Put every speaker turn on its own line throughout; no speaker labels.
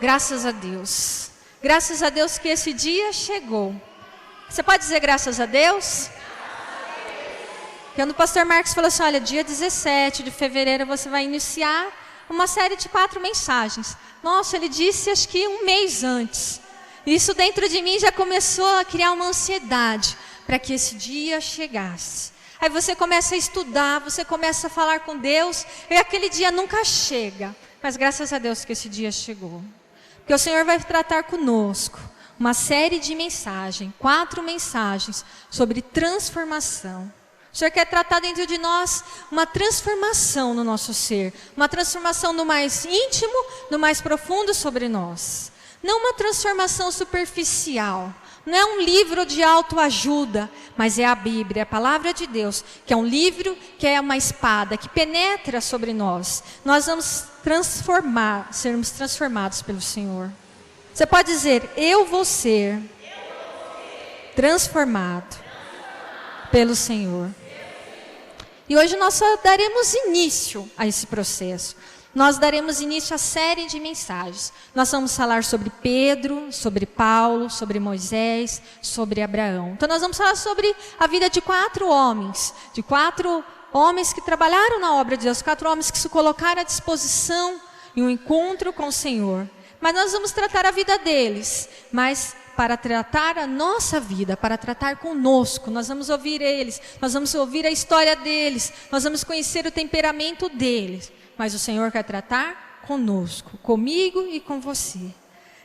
graças a Deus. Graças a Deus que esse dia chegou. Você pode dizer graças a Deus? Quando o pastor Marcos falou assim, olha, dia 17 de fevereiro você vai iniciar uma série de 4 mensagens. Nossa, ele disse acho que um mês antes. Isso dentro de mim já começou a criar uma ansiedade para que esse dia chegasse. Aí você começa a estudar, você começa a falar com Deus, e aquele dia nunca chega. Mas graças a Deus que esse dia chegou. Porque o Senhor vai tratar conosco uma série de mensagens, 4 mensagens sobre transformação. O Senhor quer tratar dentro de nós uma transformação no nosso ser, uma transformação no mais íntimo, no mais profundo sobre nós. Não uma transformação superficial, não é um livro de autoajuda, mas é a Bíblia, a palavra de Deus, que é um livro, que é uma espada, que penetra sobre nós. Nós vamos sermos transformados pelo Senhor. Você pode dizer, eu vou ser transformado pelo Senhor. E hoje nós só daremos início a esse processo. Nós daremos início à série de mensagens. Nós vamos falar sobre Pedro, sobre Paulo, sobre Moisés, sobre Abraão. Então nós vamos falar sobre a vida de 4 homens. De 4 homens que trabalharam na obra de Deus. 4 homens que se colocaram à disposição em um encontro com o Senhor. Mas nós vamos tratar a vida deles. Mas para tratar a nossa vida, para tratar conosco, nós vamos ouvir eles. Nós vamos ouvir a história deles. Nós vamos conhecer o temperamento deles. Mas o Senhor quer tratar conosco, comigo e com você.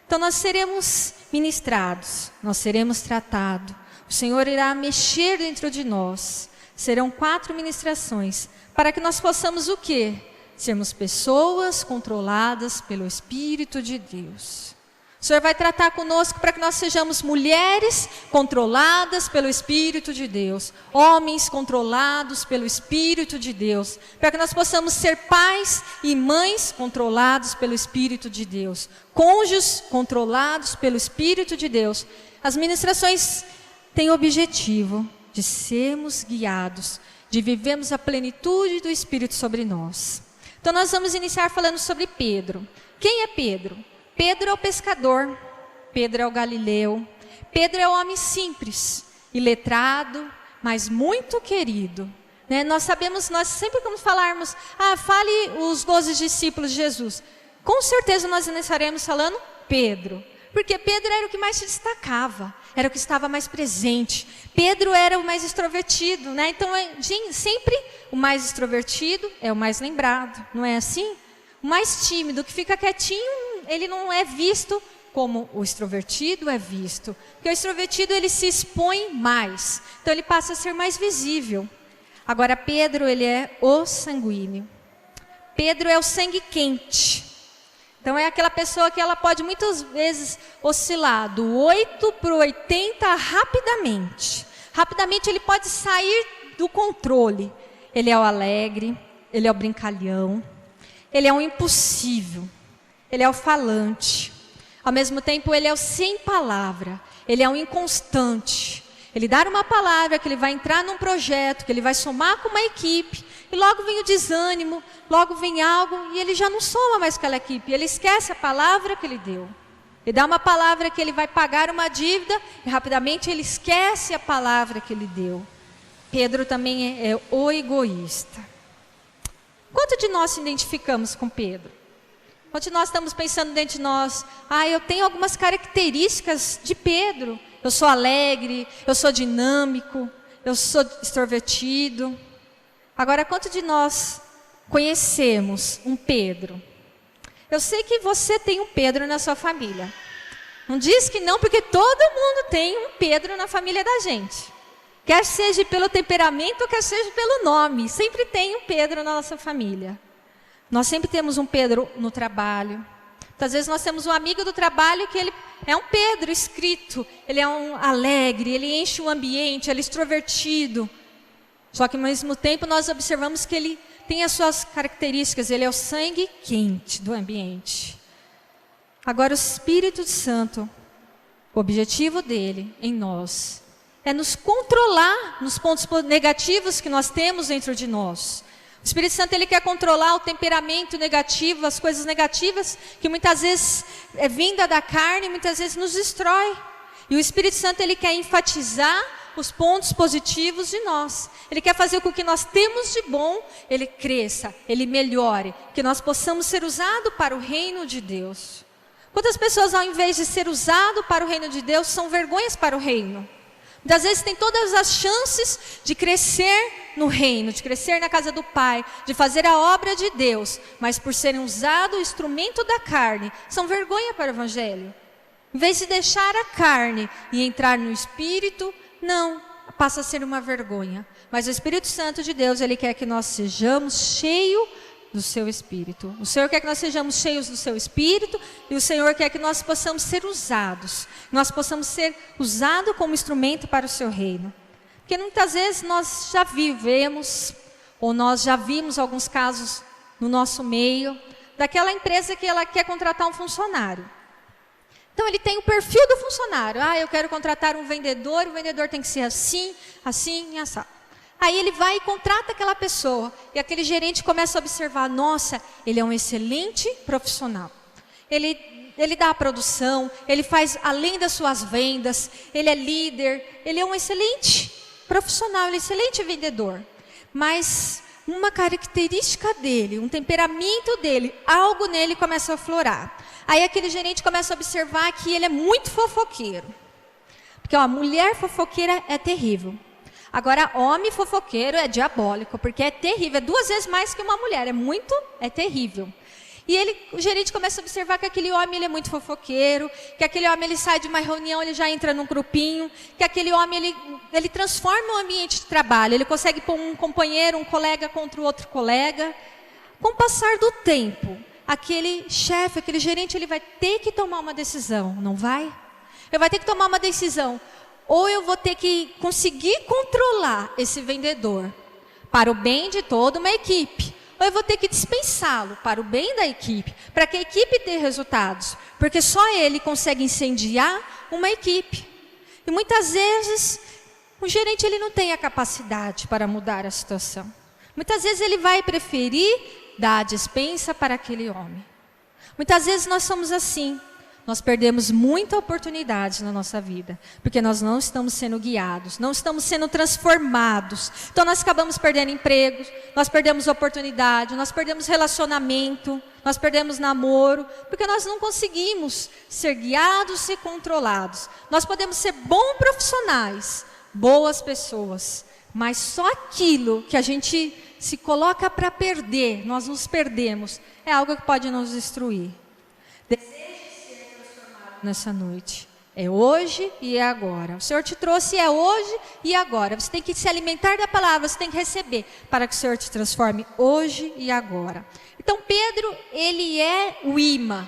Então nós seremos ministrados, nós seremos tratados. O Senhor irá mexer dentro de nós. Serão 4 ministrações, para que nós possamos o quê? Sermos pessoas controladas pelo Espírito de Deus. O Senhor vai tratar conosco para que nós sejamos mulheres controladas pelo Espírito de Deus. Homens controlados pelo Espírito de Deus. Para que nós possamos ser pais e mães controlados pelo Espírito de Deus. Cônjuges controlados pelo Espírito de Deus. As ministrações têm o objetivo de sermos guiados, de vivermos a plenitude do Espírito sobre nós. Então nós vamos iniciar falando sobre Pedro. Quem é Pedro? Pedro é o pescador, Pedro é o galileu, Pedro é o homem simples, iletrado, mas muito querido. Nós sabemos, nós sempre quando falarmos, fale os 12 discípulos de Jesus, com certeza nós iniciaremos falando Pedro, porque Pedro era o que mais se destacava, era o que estava mais presente. Pedro era o mais extrovertido, então sempre o mais extrovertido é o mais lembrado, não é assim? O mais tímido, que fica quietinho, ele não é visto como o extrovertido é visto. Porque o extrovertido, ele se expõe mais. Então, ele passa a ser mais visível. Agora, Pedro, ele é o sanguíneo. Pedro é o sangue quente. Então, é aquela pessoa que ela pode muitas vezes oscilar do 8 para o 80 rapidamente. Rapidamente, ele pode sair do controle. Ele é o alegre, ele é o brincalhão. Ele é um impossível, ele é o falante. Ao mesmo tempo, ele é o sem palavra, ele é um inconstante. Ele dá uma palavra que ele vai entrar num projeto, que ele vai somar com uma equipe, e logo vem o desânimo, logo vem algo, e ele já não soma mais com aquela equipe, ele esquece a palavra que ele deu. Ele dá uma palavra que ele vai pagar uma dívida, e rapidamente ele esquece a palavra que ele deu. Pedro também é o egoísta. Quanto de nós se identificamos com Pedro? Quanto de nós estamos pensando dentro de nós, eu tenho algumas características de Pedro. Eu sou alegre, eu sou dinâmico, eu sou extrovertido. Agora, quanto de nós conhecemos um Pedro? Eu sei que você tem um Pedro na sua família. Não diz que não, porque todo mundo tem um Pedro na família da gente. Quer seja pelo temperamento, quer seja pelo nome. Sempre tem um Pedro na nossa família. Nós sempre temos um Pedro no trabalho. Muitas vezes nós temos um amigo do trabalho que ele é um Pedro escrito. Ele é um alegre, ele enche o ambiente, ele é extrovertido. Só que ao mesmo tempo nós observamos que ele tem as suas características. Ele é o sangue quente do ambiente. Agora o Espírito Santo, o objetivo dele em nós é nos controlar nos pontos negativos que nós temos dentro de nós. O Espírito Santo, ele quer controlar o temperamento negativo, as coisas negativas, que muitas vezes é vinda da carne, muitas vezes nos destrói. E o Espírito Santo, ele quer enfatizar os pontos positivos de nós. Ele quer fazer com que nós temos de bom, ele cresça, ele melhore, que nós possamos ser usados para o reino de Deus. Quantas pessoas, ao invés de ser usado para o reino de Deus, são vergonhas para o reino? Muitas vezes tem todas as chances de crescer no reino, de crescer na casa do Pai, de fazer a obra de Deus, mas por serem usados o instrumento da carne, são vergonha para o Evangelho. Em vez de deixar a carne e entrar no Espírito, não, passa a ser uma vergonha. Mas o Espírito Santo de Deus, ele quer que nós sejamos cheios do seu Espírito. O Senhor quer que nós sejamos cheios do seu Espírito, e o Senhor quer que nós possamos ser usados. Nós possamos ser usados como instrumento para o seu reino. Porque muitas vezes nós já vivemos, ou nós já vimos alguns casos no nosso meio, daquela empresa que ela quer contratar um funcionário. Então ele tem o perfil do funcionário. Eu quero contratar um vendedor, o vendedor tem que ser assim, assim e assim. Aí ele vai e contrata aquela pessoa, e aquele gerente começa a observar, nossa, ele é um excelente profissional. Ele dá a produção, ele faz além das suas vendas, ele é líder, ele é um excelente profissional, ele é um excelente vendedor. Mas uma característica dele, um temperamento dele, algo nele começa a aflorar. Aí aquele gerente começa a observar que ele é muito fofoqueiro. Porque a mulher fofoqueira é terrível. Agora, homem fofoqueiro é diabólico, porque é terrível, é 2 vezes mais que uma mulher, é terrível. E o gerente começa a observar que aquele homem ele é muito fofoqueiro, que aquele homem ele sai de uma reunião, ele já entra num grupinho, que aquele homem ele transforma o ambiente de trabalho, ele consegue pôr um companheiro, um colega contra o outro colega. Com o passar do tempo, aquele chefe, aquele gerente, ele vai ter que tomar uma decisão, não vai? Ele vai ter que tomar uma decisão. Ou eu vou ter que conseguir controlar esse vendedor para o bem de toda uma equipe, ou eu vou ter que dispensá-lo para o bem da equipe, para que a equipe tenha resultados, porque só ele consegue incendiar uma equipe. E muitas vezes o gerente ele não tem a capacidade para mudar a situação. Muitas vezes ele vai preferir dar a dispensa para aquele homem. Muitas vezes nós somos assim. Nós perdemos muita oportunidade na nossa vida, porque nós não estamos sendo guiados, não estamos sendo transformados. Então nós acabamos perdendo empregos, nós perdemos oportunidade, nós perdemos relacionamento, nós perdemos namoro, porque nós não conseguimos ser guiados e controlados. Nós podemos ser bons profissionais, boas pessoas, mas só aquilo que a gente se coloca para perder, nós nos perdemos, é algo que pode nos destruir. Nessa noite, é hoje e é agora. O Senhor te trouxe, é hoje e agora. Você tem que se alimentar da palavra, você tem que receber, para que o Senhor te transforme hoje e agora. Então Pedro, ele é o imã.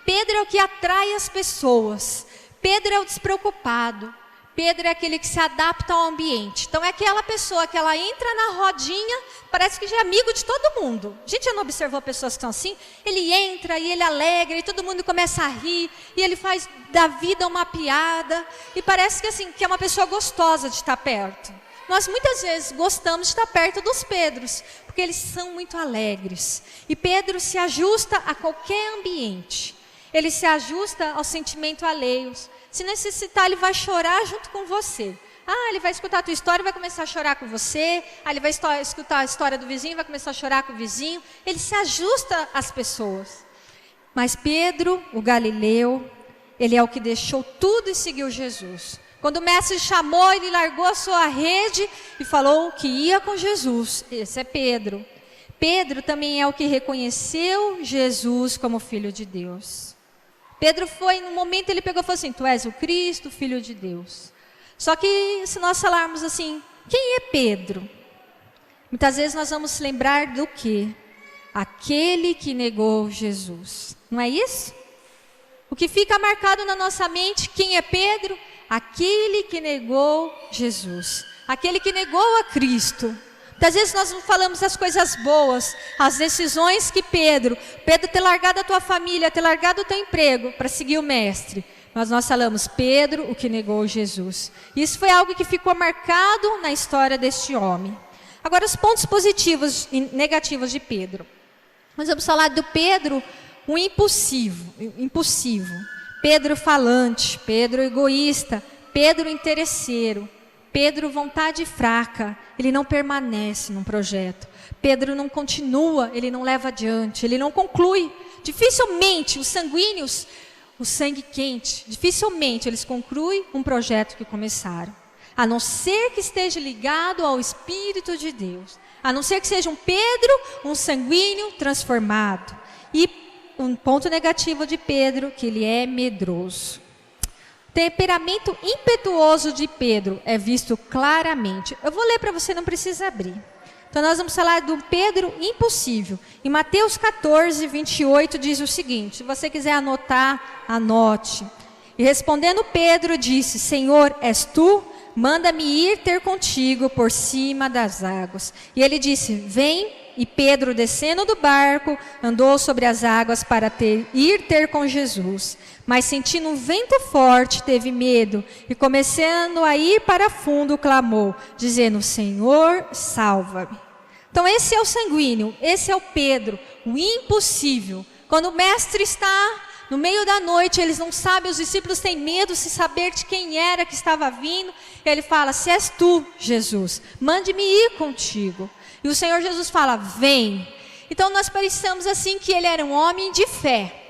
Pedro é o que atrai as pessoas. Pedro é o despreocupado. Pedro é aquele que se adapta ao ambiente. Então é aquela pessoa que ela entra na rodinha, parece que já é amigo de todo mundo. A gente já não observou pessoas que são assim? Ele entra e ele alegra e todo mundo começa a rir. E ele faz da vida uma piada. E parece que, assim, que é uma pessoa gostosa de estar perto. Nós muitas vezes gostamos de estar perto dos Pedros, porque eles são muito alegres. E Pedro se ajusta a qualquer ambiente. Ele se ajusta aos sentimentos alheios. Se necessitar, ele vai chorar junto com você. Ele vai escutar a tua história e vai começar a chorar com você. Ele vai escutar a história do vizinho e vai começar a chorar com o vizinho. Ele se ajusta às pessoas. Mas Pedro, o Galileu, ele é o que deixou tudo e seguiu Jesus. Quando o mestre chamou, ele largou a sua rede e falou que ia com Jesus. Esse é Pedro. Pedro também é o que reconheceu Jesus como Filho de Deus. Pedro foi, no momento ele pegou e falou assim, tu és o Cristo, Filho de Deus. Só que se nós falarmos assim, quem é Pedro? Muitas vezes nós vamos lembrar do quê? Aquele que negou Jesus. Não é isso? O que fica marcado na nossa mente, quem é Pedro? Aquele que negou Jesus. Aquele que negou a Cristo. Muitas vezes nós não falamos as coisas boas, as decisões que Pedro ter largado a tua família, ter largado o teu emprego para seguir o mestre. Mas nós falamos, Pedro, o que negou Jesus. Isso foi algo que ficou marcado na história deste homem. Agora, os pontos positivos e negativos de Pedro. Nós vamos falar do Pedro, o impulsivo. Pedro falante, Pedro egoísta, Pedro interesseiro, Pedro vontade fraca, ele não permanece num projeto. Pedro não continua, ele não leva adiante, ele não conclui. Dificilmente os sanguíneos, o sangue quente, dificilmente eles concluem um projeto que começaram. A não ser que esteja ligado ao Espírito de Deus. A não ser que seja um Pedro, um sanguíneo transformado. E um ponto negativo de Pedro, que ele é medroso. O temperamento impetuoso de Pedro é visto claramente. Eu vou ler para você, não precisa abrir. Então nós vamos falar do Pedro impossível. Em Mateus 14, 28 diz o seguinte, se você quiser anotar, anote. E respondendo Pedro disse, Senhor, és tu? Manda-me ir ter contigo por cima das águas. E ele disse, vem. E Pedro, descendo do barco, andou sobre as águas para ir ter com Jesus. Mas sentindo um vento forte, teve medo. E começando a ir para fundo, clamou, dizendo, Senhor, salva-me. Então esse é o sanguíneo, esse é o Pedro, o impossível. Quando o mestre está no meio da noite, eles não sabem, os discípulos têm medo de saber de quem era que estava vindo. Ele fala, se és tu, Jesus, mande-me ir contigo. E o Senhor Jesus fala, vem. Então nós pensamos assim que ele era um homem de fé.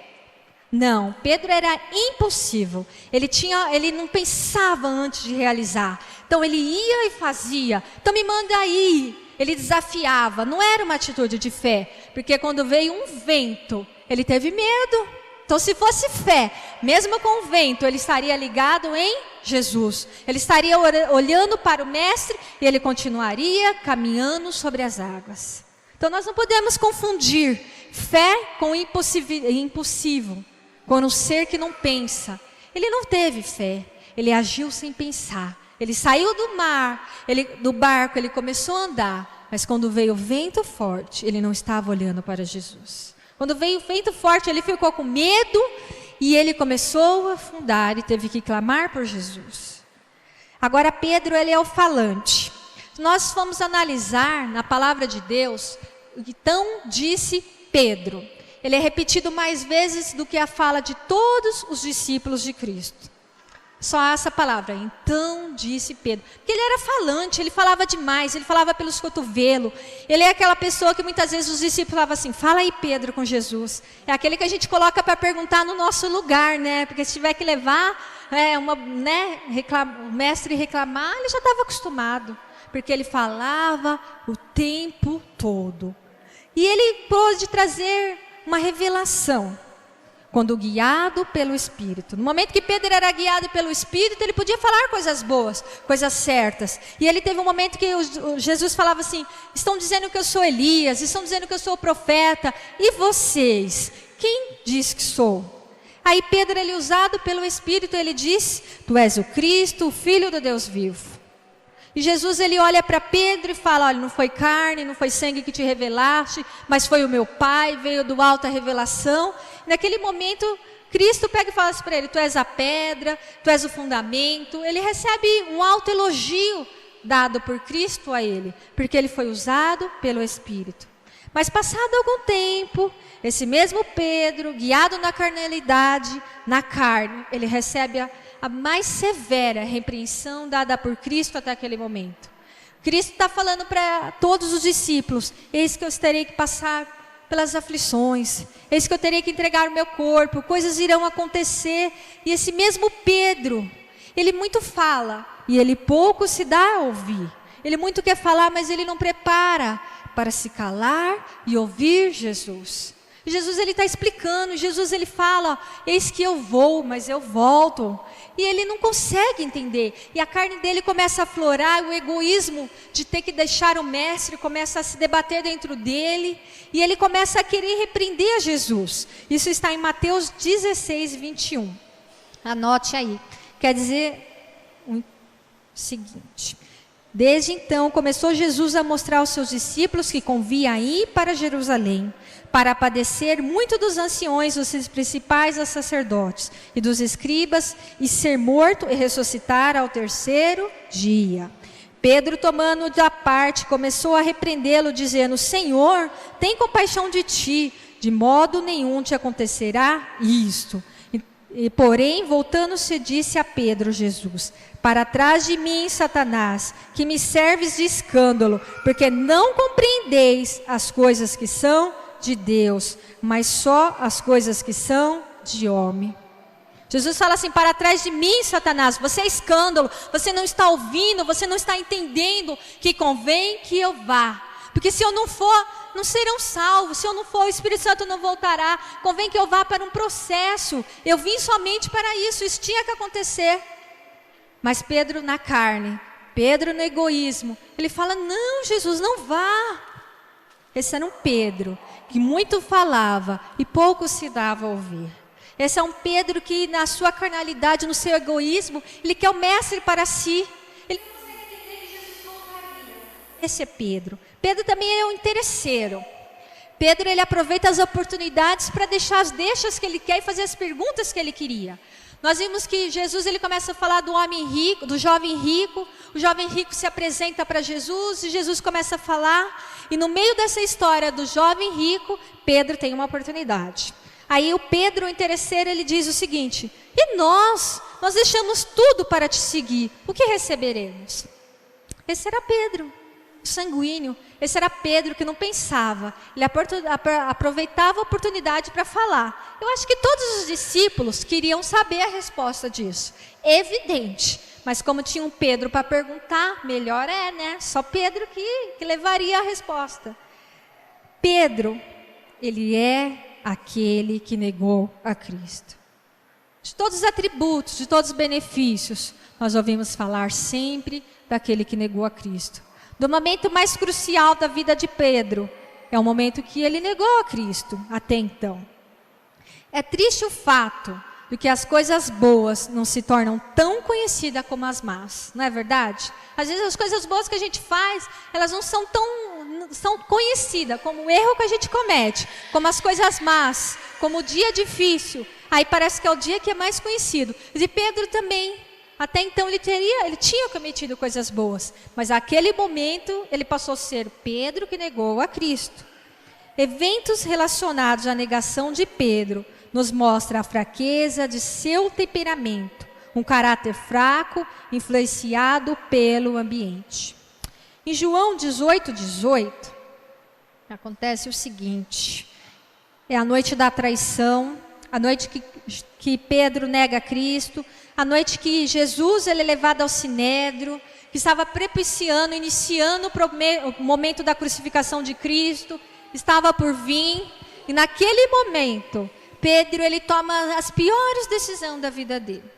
Não, Pedro era impossível. Ele não pensava antes de realizar. Então ele ia e fazia. Então me manda aí. Ele desafiava. Não era uma atitude de fé. Porque quando veio um vento, ele teve medo. Então se fosse fé, mesmo com o vento, ele estaria ligado em Jesus. Ele estaria olhando para o mestre e ele continuaria caminhando sobre as águas. Então nós não podemos confundir fé com impossível. Quando um ser que não pensa, ele não teve fé, ele agiu sem pensar. Ele saiu do barco, ele começou a andar, mas quando veio o vento forte, ele não estava olhando para Jesus. Quando veio o vento forte, ele ficou com medo e ele começou a afundar e teve que clamar por Jesus. Agora Pedro, ele é o falante. Nós vamos analisar na palavra de Deus o que então disse Pedro. Ele é repetido mais vezes do que a fala de todos os discípulos de Cristo. Só essa palavra, então disse Pedro. Porque ele era falante, ele falava demais, ele falava pelos cotovelos. Ele é aquela pessoa que muitas vezes os discípulos falavam assim, fala aí Pedro com Jesus. É aquele que a gente coloca para perguntar no nosso lugar, né? Porque se tiver que levar, o mestre reclamar, ele já estava acostumado. Porque ele falava o tempo todo. E ele pôde trazer uma revelação. Quando guiado pelo Espírito. No momento que Pedro era guiado pelo Espírito, ele podia falar coisas boas, coisas certas. E ele teve um momento que Jesus falava assim, estão dizendo que eu sou Elias, estão dizendo que eu sou o profeta. E vocês? Quem diz que sou? Aí Pedro, ele usado pelo Espírito, ele diz, tu és o Cristo, o Filho do Deus vivo. E Jesus, ele olha para Pedro e fala, olha, não foi carne, não foi sangue que te revelaste, mas foi o meu Pai, veio do alto a revelação. Naquele momento, Cristo pega e fala assim para ele, tu és a pedra, tu és o fundamento. Ele recebe um alto elogio dado por Cristo a ele, porque ele foi usado pelo Espírito. Mas passado algum tempo, esse mesmo Pedro, guiado na carnalidade, na carne, ele recebe a mais severa repreensão dada por Cristo até aquele momento. Cristo está falando para todos os discípulos, eis que eu terei que passar pelas aflições, eis que eu terei que entregar o meu corpo, coisas irão acontecer. E esse mesmo Pedro, ele muito fala, e ele pouco se dá a ouvir. Ele muito quer falar, mas ele não prepara para se calar e ouvir Jesus. E Jesus, ele está explicando, Jesus, ele fala, eis que eu vou, mas eu volto. E ele não consegue entender. E a carne dele começa a aflorar, o egoísmo de ter que deixar o mestre começa a se debater dentro dele. E ele começa a querer repreender a Jesus. Isso está em Mateus 16, 21. Anote aí. Quer dizer o seguinte. Desde então começou Jesus a mostrar aos seus discípulos que convinha ir para Jerusalém, para padecer muito dos anciões, dos principais dos sacerdotes e dos escribas, e ser morto e ressuscitar ao terceiro dia. Pedro, tomando-o da parte, começou a repreendê-lo, dizendo: Senhor, tem compaixão de ti, de modo nenhum te acontecerá isto. Porém, voltando-se, disse a Pedro Jesus: Para trás de mim, Satanás, que me serves de escândalo, porque não compreendeis as coisas que são de Deus, mas só as coisas que são de homem. Jesus fala assim: para trás de mim, Satanás, você é escândalo, você não está ouvindo, você não está entendendo que convém que eu vá. Porque se eu não for, não serão salvos. Se eu não for, o Espírito Santo não voltará. Convém que eu vá para um processo. Eu vim somente para isso tinha que acontecer. Mas Pedro na carne, Pedro no egoísmo, ele fala: não, Jesus, não vá. Esse era um Pedro que muito falava e pouco se dava a ouvir. Esse é um Pedro que na sua carnalidade, no seu egoísmo, ele quer o mestre para si. Ele não consegue entender que Jesus voltaria. Esse é Pedro. Pedro também é um interesseiro. Pedro, ele aproveita as oportunidades para deixar as deixas que ele quer e fazer as perguntas que ele queria. Nós vimos que Jesus, ele começa a falar do homem rico, do jovem rico. O jovem rico se apresenta para Jesus e Jesus começa a falar. E no meio dessa história do jovem rico, Pedro tem uma oportunidade. Aí o Pedro, o interesseiro, ele diz o seguinte: e nós deixamos tudo para te seguir, o que receberemos? Esse era Pedro, o sanguíneo. Esse era Pedro que não pensava, ele aproveitava a oportunidade para falar. Eu acho que todos os discípulos queriam saber a resposta disso, evidente. Mas como tinha um Pedro para perguntar, melhor né? Só Pedro que levaria a resposta. Pedro, ele é aquele que negou a Cristo. De todos os atributos, de todos os benefícios, nós ouvimos falar sempre daquele que negou a Cristo. Do momento mais crucial da vida de Pedro, é o momento que ele negou a Cristo, até então. É triste o fato de que as coisas boas não se tornam tão conhecidas como as más, não é verdade? Às vezes as coisas boas que a gente faz, elas não são tão conhecidas como o erro que a gente comete, como as coisas más, como o dia difícil. Aí parece que é o dia que é mais conhecido. E Pedro também, até então ele tinha cometido coisas boas, mas naquele momento ele passou a ser Pedro que negou a Cristo. Eventos relacionados à negação de Pedro nos mostra a fraqueza de seu temperamento, um caráter fraco, influenciado pelo ambiente. Em João 18:18, acontece o seguinte: é a noite da traição, a noite que Pedro nega Cristo, a noite que Jesus ele é levado ao sinédrio, que estava propiciando, iniciando o momento da crucificação de Cristo, estava por vir, e naquele momento Pedro, ele toma as piores decisões da vida dele.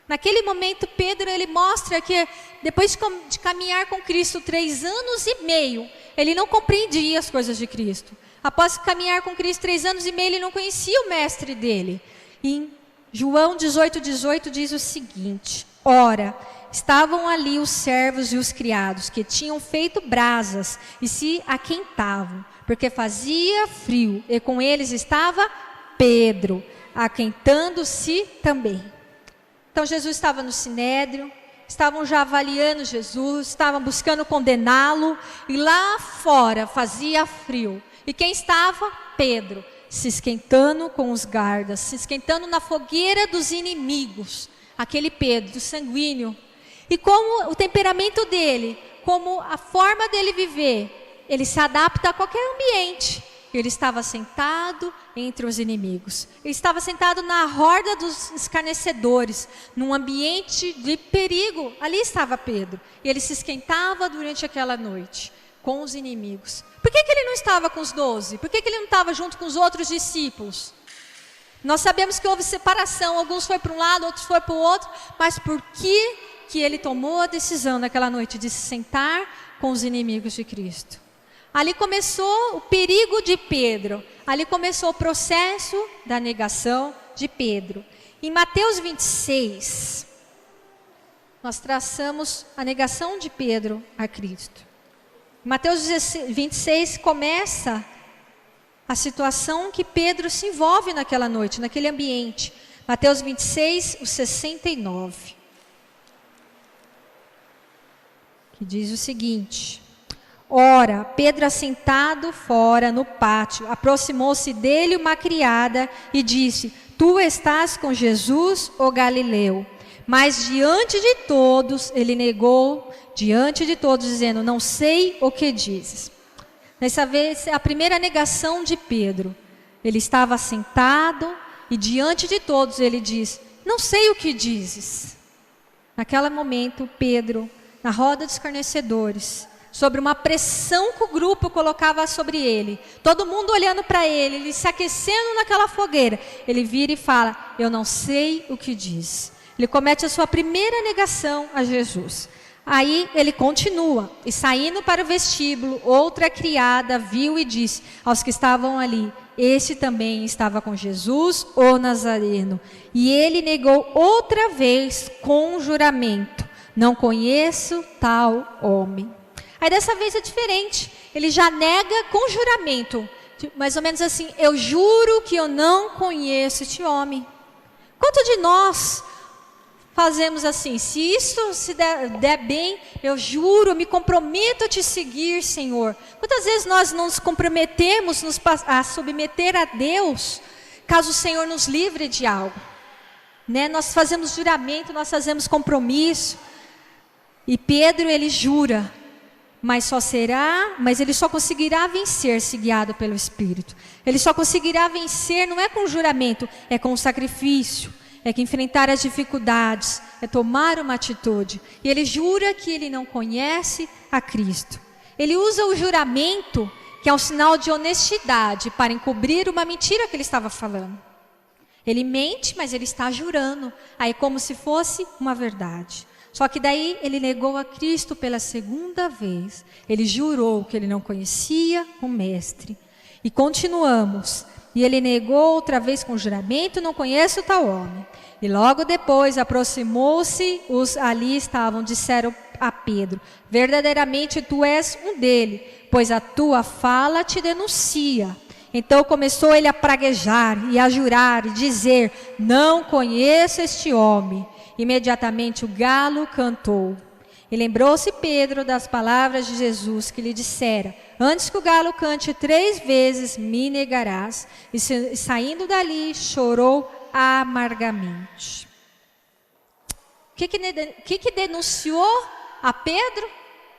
Naquele momento, Pedro, ele mostra que depois de caminhar com Cristo 3 anos e meio, ele não compreendia as coisas de Cristo. Após caminhar com Cristo 3 anos e meio, ele não conhecia o mestre dele. E em João 18:18 diz o seguinte: ora, estavam ali os servos e os criados, que tinham feito brasas e se aquentavam, porque fazia frio, e com eles estava Pedro, aquentando-se também. Então Jesus estava no sinédrio, estavam já avaliando Jesus, estavam buscando condená-lo, e lá fora fazia frio. E quem estava? Pedro, se esquentando com os guardas, se esquentando na fogueira dos inimigos. Aquele Pedro, sanguíneo. E como o temperamento dele, como a forma dele viver, ele se adapta a qualquer ambiente. Ele estava sentado entre os inimigos. Ele estava sentado na horda dos escarnecedores, num ambiente de perigo. Ali estava Pedro. E ele se esquentava durante aquela noite com os inimigos. Por que ele não estava com os 12? Por que ele não estava junto com os outros discípulos? Nós sabemos que houve separação. Alguns foram para um lado, outros foram para o outro. Mas por que ele tomou a decisão naquela noite de se sentar com os inimigos de Cristo? Ali começou o perigo de Pedro. Ali começou o processo da negação de Pedro. Em Mateus 26, nós traçamos a negação de Pedro a Cristo. Em Mateus 26 começa a situação que Pedro se envolve naquela noite, naquele ambiente. Mateus 26, o 69. que diz o seguinte: ora, Pedro, assentado fora no pátio, aproximou-se dele uma criada e disse: tu estás com Jesus, o Galileu? Mas diante de todos, ele negou, diante de todos, dizendo: não sei o que dizes. Dessa vez, a primeira negação de Pedro. Ele estava sentado e diante de todos ele diz: não sei o que dizes. Naquele momento, Pedro, na roda dos escarnecedores, sobre uma pressão que o grupo colocava sobre ele, todo mundo olhando para ele, ele se aquecendo naquela fogueira, ele vira e fala: eu não sei o que diz. Ele comete a sua primeira negação a Jesus. Aí ele continua, e saindo para o vestíbulo, outra criada viu e disse aos que estavam ali: este também estava com Jesus, o Nazareno. E ele negou outra vez com juramento: não conheço tal homem. Aí dessa vez é diferente, ele já nega com juramento, mais ou menos assim: eu juro que eu não conheço este homem. Quanto de nós fazemos assim: se isso se der bem, eu juro, eu me comprometo a te seguir, Senhor. Quantas vezes nós não nos comprometemos a submeter a Deus, caso o Senhor nos livre de algo, né? Nós fazemos juramento, nós fazemos compromisso. E Pedro, ele jura, mas ele só conseguirá vencer se guiado pelo Espírito. Ele só conseguirá vencer, não é com juramento, é com sacrifício. É que enfrentar as dificuldades, é tomar uma atitude. E ele jura que ele não conhece a Cristo. Ele usa o juramento, que é um sinal de honestidade, para encobrir uma mentira que ele estava falando. Ele mente, mas ele está jurando, aí como se fosse uma verdade. Só que daí ele negou a Cristo pela segunda vez. Ele jurou que ele não conhecia o Mestre. E continuamos. E ele negou outra vez com juramento: não conheço tal homem. E logo depois aproximou-se, os ali estavam, disseram a Pedro: verdadeiramente tu és um dele, pois a tua fala te denuncia. Então começou ele a praguejar e a jurar e dizer: não conheço este homem. Imediatamente o galo cantou. E lembrou-se Pedro das palavras de Jesus que lhe dissera: antes que o galo cante 3 vezes, me negarás. E saindo dali, chorou amargamente. O que denunciou a Pedro?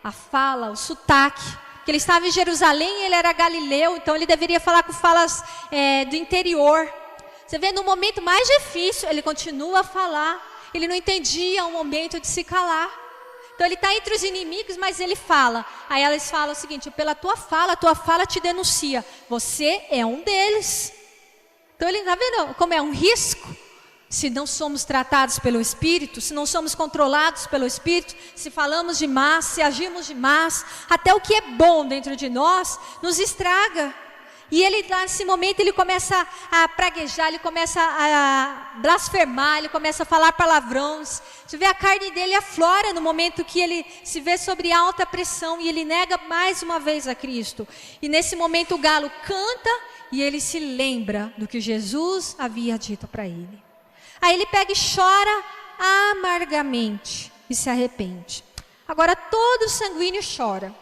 A fala, o sotaque. Que ele estava em Jerusalém e ele era galileu, então ele deveria falar com falas do interior. Você vê, no momento mais difícil, ele continua a falar. Ele não entendia o momento de se calar. Então ele está entre os inimigos, mas ele fala. Aí elas falam o seguinte: pela tua fala te denuncia. Você é um deles. Então ele está vendo como é um risco? Se não somos tratados pelo Espírito, se não somos controlados pelo Espírito, se falamos demais, se agimos demais, até o que é bom dentro de nós nos estraga. E ele, nesse momento, ele começa a praguejar, ele começa a blasfemar, ele começa a falar palavrões. Você vê, a carne dele aflora no momento que ele se vê sobre alta pressão e ele nega mais uma vez a Cristo. E nesse momento o galo canta e ele se lembra do que Jesus havia dito para ele. Aí ele pega e chora amargamente e se arrepende. Agora todo sanguíneo chora.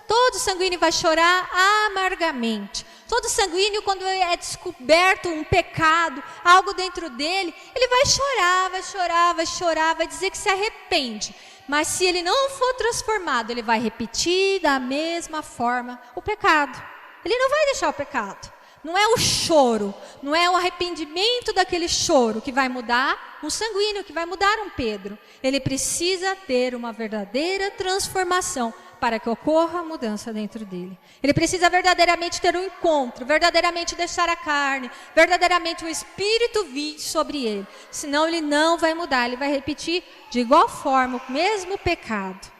Todo sanguíneo vai chorar amargamente. Todo sanguíneo, quando é descoberto um pecado, algo dentro dele, ele vai chorar, vai chorar, vai chorar, vai dizer que se arrepende. Mas se ele não for transformado, ele vai repetir da mesma forma o pecado. Ele não vai deixar o pecado. Não é o choro, não é o arrependimento daquele choro que vai mudar um sanguíneo, que vai mudar um Pedro. Ele precisa ter uma verdadeira transformação para que ocorra a mudança dentro dele. Ele precisa verdadeiramente ter um encontro, verdadeiramente deixar a carne, verdadeiramente o Espírito vir sobre ele. Senão ele não vai mudar, ele vai repetir de igual forma o mesmo pecado.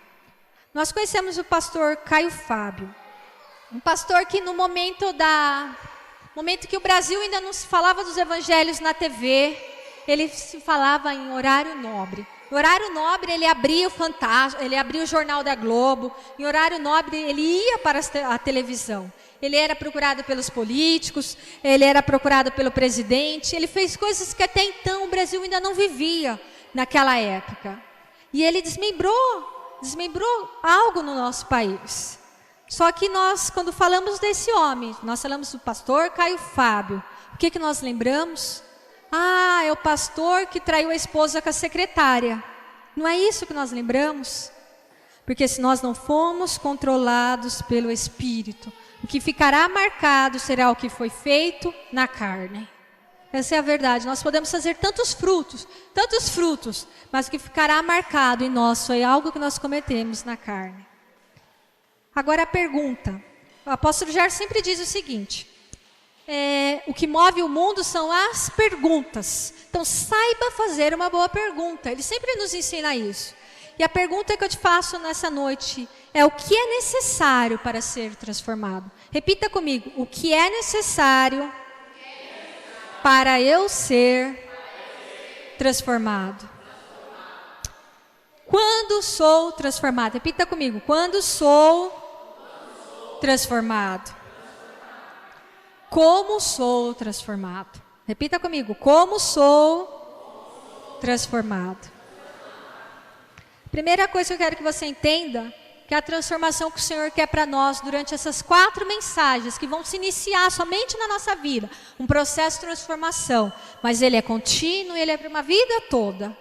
Nós conhecemos o pastor Caio Fábio, um pastor que no momento que o Brasil ainda não se falava dos evangelhos na TV, ele se falava em horário nobre. Em horário nobre ele abria o Fantástico, ele abria o Jornal da Globo. Em horário nobre ele ia para a televisão. Ele era procurado pelos políticos, ele era procurado pelo presidente. Ele fez coisas que até então o Brasil ainda não vivia naquela época. E ele desmembrou desmembrou algo no nosso país. Só que nós, quando falamos desse homem, nós falamos do pastor Caio Fábio. O que nós lembramos? Ah, é o pastor que traiu a esposa com a secretária. Não é isso que nós lembramos? Porque se nós não formos controlados pelo Espírito, o que ficará marcado será o que foi feito na carne. Essa é a verdade. Nós podemos fazer tantos frutos, mas o que ficará marcado em nós foi algo que nós cometemos na carne. Agora a pergunta. O apóstolo Jair sempre diz o seguinte: o que move o mundo são as perguntas. Então saiba fazer uma boa pergunta. Ele sempre nos ensina isso. E a pergunta que eu te faço nessa noite é: o que é necessário para ser transformado? Repita comigo: o que é necessário para eu ser transformado? Quando sou transformado? Repita comigo: quando sou transformado? Como sou transformado? Repita comigo: como sou transformado? Primeira coisa que eu quero que você entenda, que a transformação que o Senhor quer para nós durante essas 4 mensagens, que vão se iniciar somente na nossa vida, um processo de transformação, mas ele é contínuo, ele é para uma vida toda.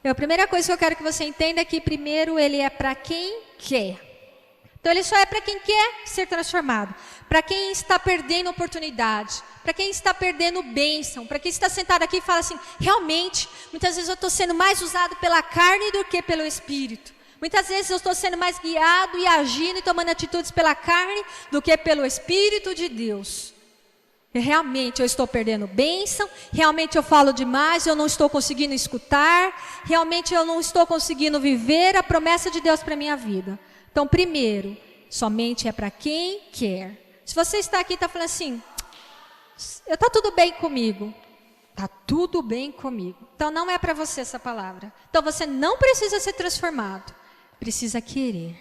A primeira coisa que eu quero que você entenda é que primeiro ele é para quem quer. Então ele só é para quem quer ser transformado, para quem está perdendo oportunidade, para quem está perdendo bênção, para quem está sentado aqui e fala assim: realmente, muitas vezes eu estou sendo mais usado pela carne do que pelo Espírito. Muitas vezes eu estou sendo mais guiado e agindo e tomando atitudes pela carne do que pelo Espírito de Deus. E realmente eu estou perdendo bênção, realmente eu falo demais, eu não estou conseguindo escutar, realmente eu não estou conseguindo viver a promessa de Deus para a minha vida. Então, primeiro, somente é para quem quer. Se você está aqui e está falando assim: está tudo bem comigo. Está tudo bem comigo. Então, não é para você essa palavra. Então, você não precisa ser transformado. Precisa querer.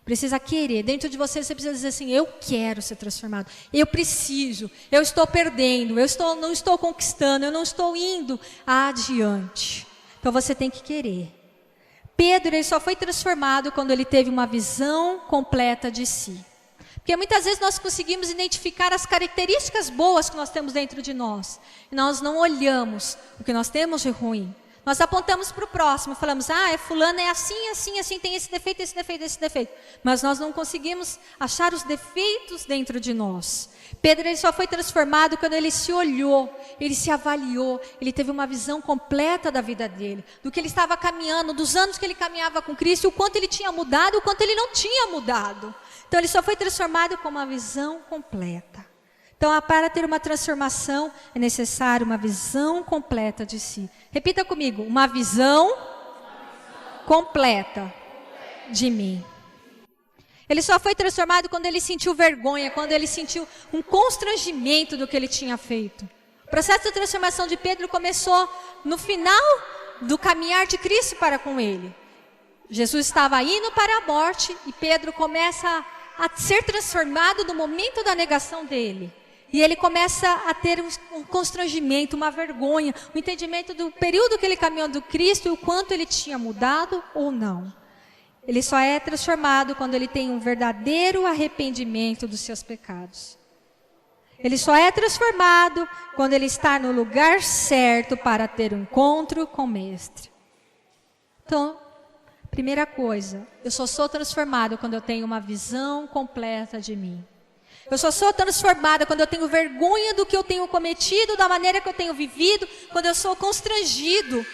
Precisa querer. Dentro de você precisa dizer assim: eu quero ser transformado. Eu preciso. Eu estou perdendo. Não estou conquistando. Eu não estou indo adiante. Então, você tem que querer. Pedro, ele só foi transformado quando ele teve uma visão completa de si. Porque muitas vezes nós conseguimos identificar as características boas que nós temos dentro de nós. E nós não olhamos o que nós temos de ruim. Nós apontamos para o próximo, falamos: fulano é assim, assim, assim, tem esse defeito, esse defeito, esse defeito. Mas nós não conseguimos achar os defeitos dentro de nós. Pedro, ele só foi transformado quando ele se olhou, ele se avaliou, ele teve uma visão completa da vida dele, do que ele estava caminhando, dos anos que ele caminhava com Cristo, o quanto ele tinha mudado, o quanto ele não tinha mudado. Então ele só foi transformado com uma visão completa. Então, para ter uma transformação, é necessário uma visão completa de si. Repita comigo: uma visão completa de mim. Ele só foi transformado quando ele sentiu vergonha, quando ele sentiu um constrangimento do que ele tinha feito. O processo de transformação de Pedro começou no final do caminhar de Cristo para com ele. Jesus estava indo para a morte e Pedro começa a ser transformado no momento da negação dele. E ele começa a ter um constrangimento, uma vergonha, um entendimento do período que ele caminhou do Cristo e o quanto ele tinha mudado ou não. Ele só é transformado quando ele tem um verdadeiro arrependimento dos seus pecados. Ele só é transformado quando ele está no lugar certo para ter um encontro com o Mestre. Então, primeira coisa, eu só sou transformado quando eu tenho uma visão completa de mim. Eu só sou transformada quando eu tenho vergonha do que eu tenho cometido, da maneira que eu tenho vivido, quando eu sou constrangido,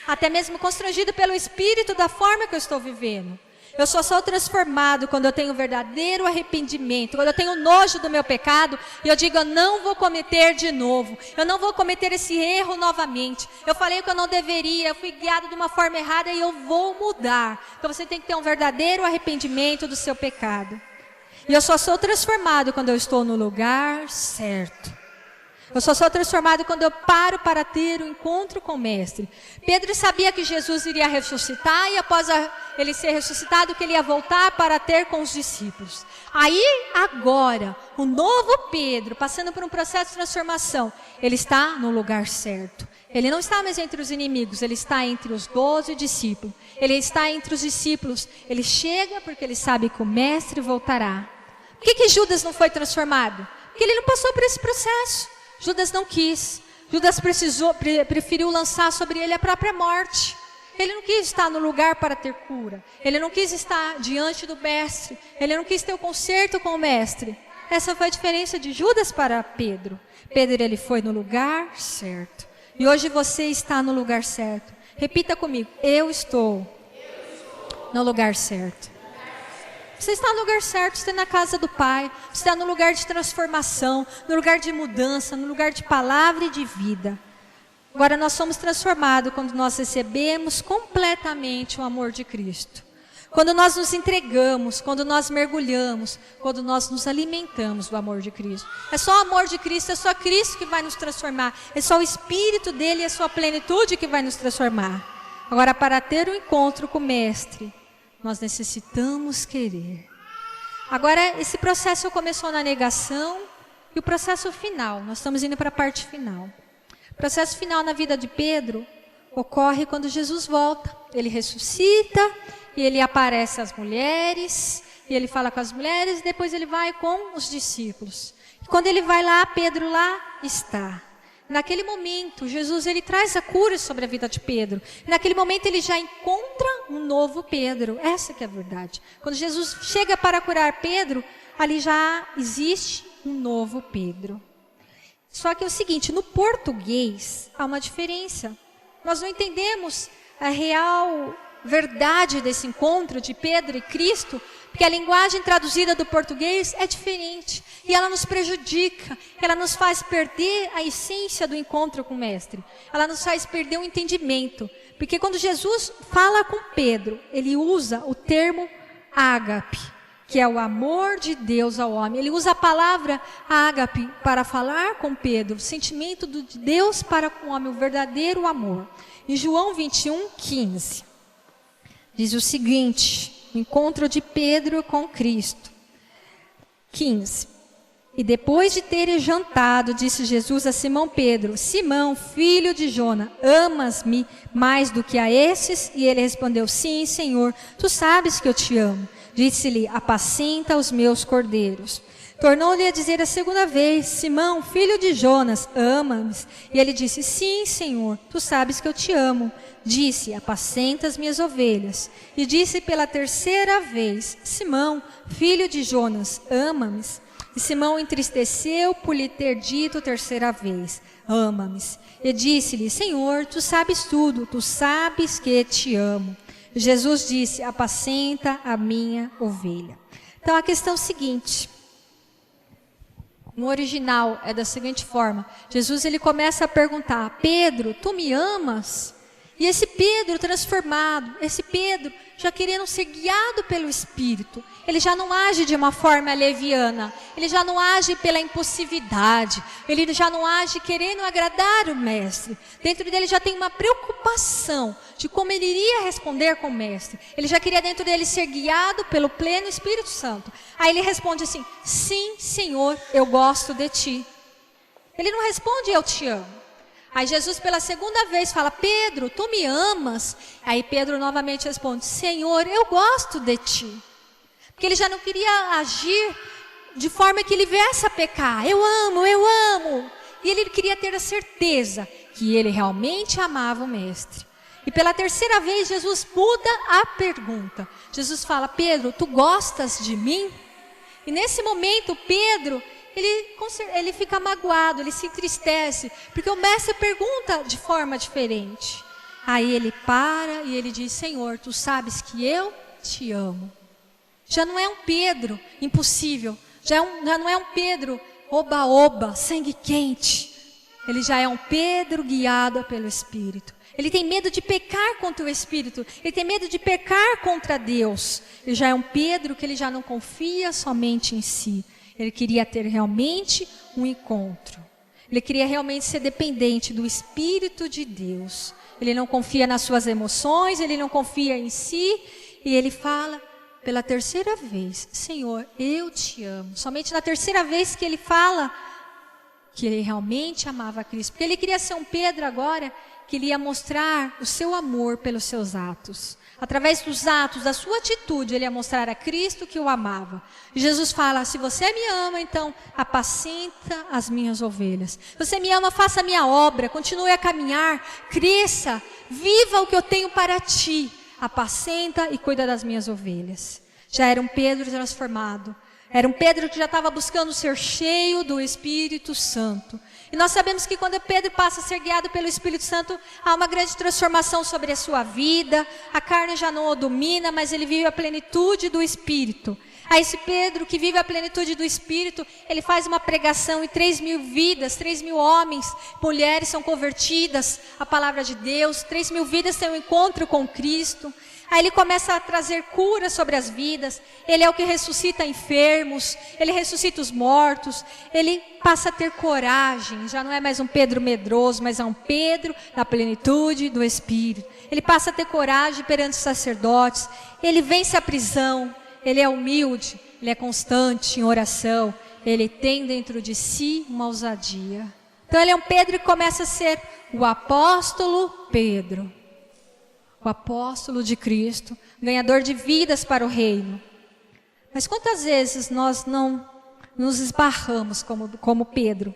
até mesmo constrangido pelo Espírito da forma que eu estou vivendo. Eu só sou transformado quando eu tenho verdadeiro arrependimento, quando eu tenho nojo do meu pecado e eu digo: eu não vou cometer de novo, eu não vou cometer esse erro novamente. Eu falei que eu não deveria, eu fui guiado de uma forma errada e eu vou mudar. Então você tem que ter um verdadeiro arrependimento do seu pecado. E eu só sou transformado quando eu estou no lugar certo. Eu só sou transformado quando eu paro para ter um encontro com o Mestre. Pedro sabia que Jesus iria ressuscitar e após ele ser ressuscitado, que ele ia voltar para ter com os discípulos. Aí, agora, o novo Pedro, passando por um processo de transformação, ele está no lugar certo. Ele não está mais entre os inimigos, ele está entre os 12 discípulos. Ele está entre os discípulos. Ele chega porque ele sabe que o mestre voltará. Por que Judas não foi transformado? Porque ele não passou por esse processo. Judas não quis. Judas preferiu lançar sobre ele a própria morte. Ele não quis estar no lugar para ter cura. Ele não quis estar diante do mestre. Ele não quis ter o concerto com o mestre. Essa foi a diferença de Judas para Pedro. Pedro, ele foi no lugar certo. E hoje você está no lugar certo. Repita comigo, eu estou no lugar certo. Você está no lugar certo, você está na casa do Pai. Você está no lugar de transformação, no lugar de mudança, no lugar de palavra e de vida. Agora nós somos transformados quando nós recebemos completamente o amor de Cristo. Quando nós nos entregamos, quando nós mergulhamos, quando nós nos alimentamos do amor de Cristo. É só o amor de Cristo, é só Cristo que vai nos transformar. É só o Espírito dele e a sua plenitude que vai nos transformar. Agora, para ter um encontro com o Mestre, nós necessitamos querer. Agora, esse processo começou na negação e o processo final. Nós estamos indo para a parte final. O processo final na vida de Pedro ocorre quando Jesus volta. Ele ressuscita. E ele aparece às mulheres, e ele fala com as mulheres, e depois ele vai com os discípulos. E quando ele vai lá, Pedro lá está. Naquele momento, Jesus ele traz a cura sobre a vida de Pedro. Naquele momento ele já encontra um novo Pedro. Essa que é a verdade. Quando Jesus chega para curar Pedro, ali já existe um novo Pedro. Só que é o seguinte, no português há uma diferença. Nós não entendemos a real verdade desse encontro de Pedro e Cristo, porque a linguagem traduzida do português é diferente e ela nos prejudica, ela nos faz perder a essência do encontro com o Mestre, ela nos faz perder o entendimento, porque quando Jesus fala com Pedro, ele usa o termo ágape, que é o amor de Deus ao homem. Ele usa a palavra ágape para falar com Pedro, o sentimento de Deus para com o homem, o verdadeiro amor. Em João 21:15 diz o seguinte, o encontro de Pedro com Cristo. 15. E depois de terem jantado, disse Jesus a Simão Pedro, Simão, filho de Jona, amas-me mais do que a esses? E ele respondeu, sim, Senhor, tu sabes que eu te amo. Disse-lhe, apacenta os meus cordeiros. Tornou-lhe a dizer a segunda vez, Simão, filho de Jonas, ama-me? E ele disse, sim, Senhor, tu sabes que eu te amo. Disse, apacenta as minhas ovelhas. E disse pela terceira vez, Simão, filho de Jonas, ama-me? E Simão entristeceu por lhe ter dito terceira vez, ama-me? E disse-lhe, Senhor, tu sabes tudo, tu sabes que te amo. Jesus disse, apacenta a minha ovelha. Então a questão é a seguinte, no original é da seguinte forma, Jesus ele começa a perguntar, Pedro, tu me amas? E esse Pedro transformado, esse Pedro já querendo ser guiado pelo Espírito, ele já não age de uma forma leviana, ele já não age pela impulsividade, ele já não age querendo agradar o Mestre. Dentro dele já tem uma preocupação de como ele iria responder com o Mestre. Ele já queria dentro dele ser guiado pelo pleno Espírito Santo. Aí ele responde assim, sim, Senhor, eu gosto de ti. Ele não responde, eu te amo. Aí Jesus pela segunda vez fala, Pedro, tu me amas? Aí Pedro novamente responde, Senhor, eu gosto de ti. Porque ele já não queria agir de forma que ele viesse a pecar. Eu amo, eu amo. E ele queria ter a certeza que ele realmente amava o Mestre. E pela terceira vez Jesus muda a pergunta. Jesus fala, Pedro, tu gostas de mim? E nesse momento Pedro, ele fica magoado, ele se entristece, porque o Mestre pergunta de forma diferente. Aí ele para e ele diz, Senhor, tu sabes que eu te amo. Já não é um Pedro impossível, já não é um Pedro oba-oba, sangue quente. Ele já é um Pedro guiado pelo Espírito. Ele tem medo de pecar contra o Espírito, ele tem medo de pecar contra Deus. Ele já é um Pedro que ele já não confia somente em si. Ele queria ter realmente um encontro. Ele queria realmente ser dependente do Espírito de Deus. Ele não confia nas suas emoções, ele não confia em si. E ele fala pela terceira vez, Senhor, eu te amo. Somente na terceira vez que ele fala que ele realmente amava Cristo. Porque ele queria ser um Pedro agora que ele ia mostrar o seu amor pelos seus atos. Através dos atos, da sua atitude, ele ia mostrar a Cristo que o amava. E Jesus fala, se você me ama, então apacenta as minhas ovelhas. Se você me ama, faça a minha obra, continue a caminhar, cresça, viva o que eu tenho para ti. Apacenta e cuida das minhas ovelhas. Já era um Pedro transformado. Era um Pedro que já estava buscando ser cheio do Espírito Santo. E nós sabemos que quando Pedro passa a ser guiado pelo Espírito Santo, há uma grande transformação sobre a sua vida. A carne já não o domina, mas ele vive a plenitude do Espírito. A esse Pedro que vive a plenitude do Espírito, ele faz uma pregação e 3.000 vidas, 3.000 homens, mulheres são convertidas à palavra de Deus. 3.000 vidas têm um encontro com Cristo. Aí ele começa a trazer cura sobre as vidas. Ele é o que ressuscita enfermos. Ele ressuscita os mortos. Ele passa a ter coragem. Já não é mais um Pedro medroso, mas é um Pedro da plenitude do Espírito. Ele passa a ter coragem perante os sacerdotes. Ele vence a prisão. Ele é humilde. Ele é constante em oração. Ele tem dentro de si uma ousadia. Então ele é um Pedro que começa a ser o apóstolo Pedro. O apóstolo de Cristo, ganhador de vidas para o reino. Mas quantas vezes nós não nos esbarramos como Pedro?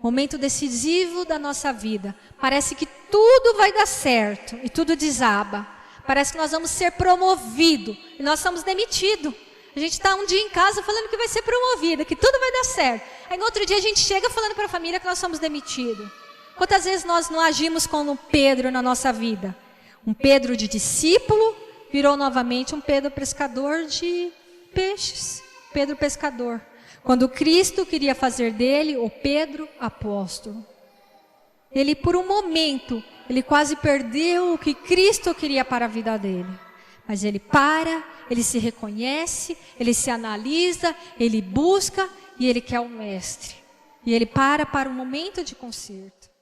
Momento decisivo da nossa vida. Parece que tudo vai dar certo e tudo desaba. Parece que nós vamos ser promovidos e nós somos demitidos. A gente está um dia em casa falando que vai ser promovido, que tudo vai dar certo. Aí no outro dia a gente chega falando para a família que nós somos demitidos. Quantas vezes nós não agimos como Pedro na nossa vida? Um Pedro de discípulo virou novamente um Pedro pescador de peixes. Pedro pescador. Quando Cristo queria fazer dele o Pedro apóstolo. Ele por um momento, ele quase perdeu o que Cristo queria para a vida dele. Mas ele para, ele se reconhece, ele se analisa, ele busca e ele quer o mestre. E ele para um momento de conserto.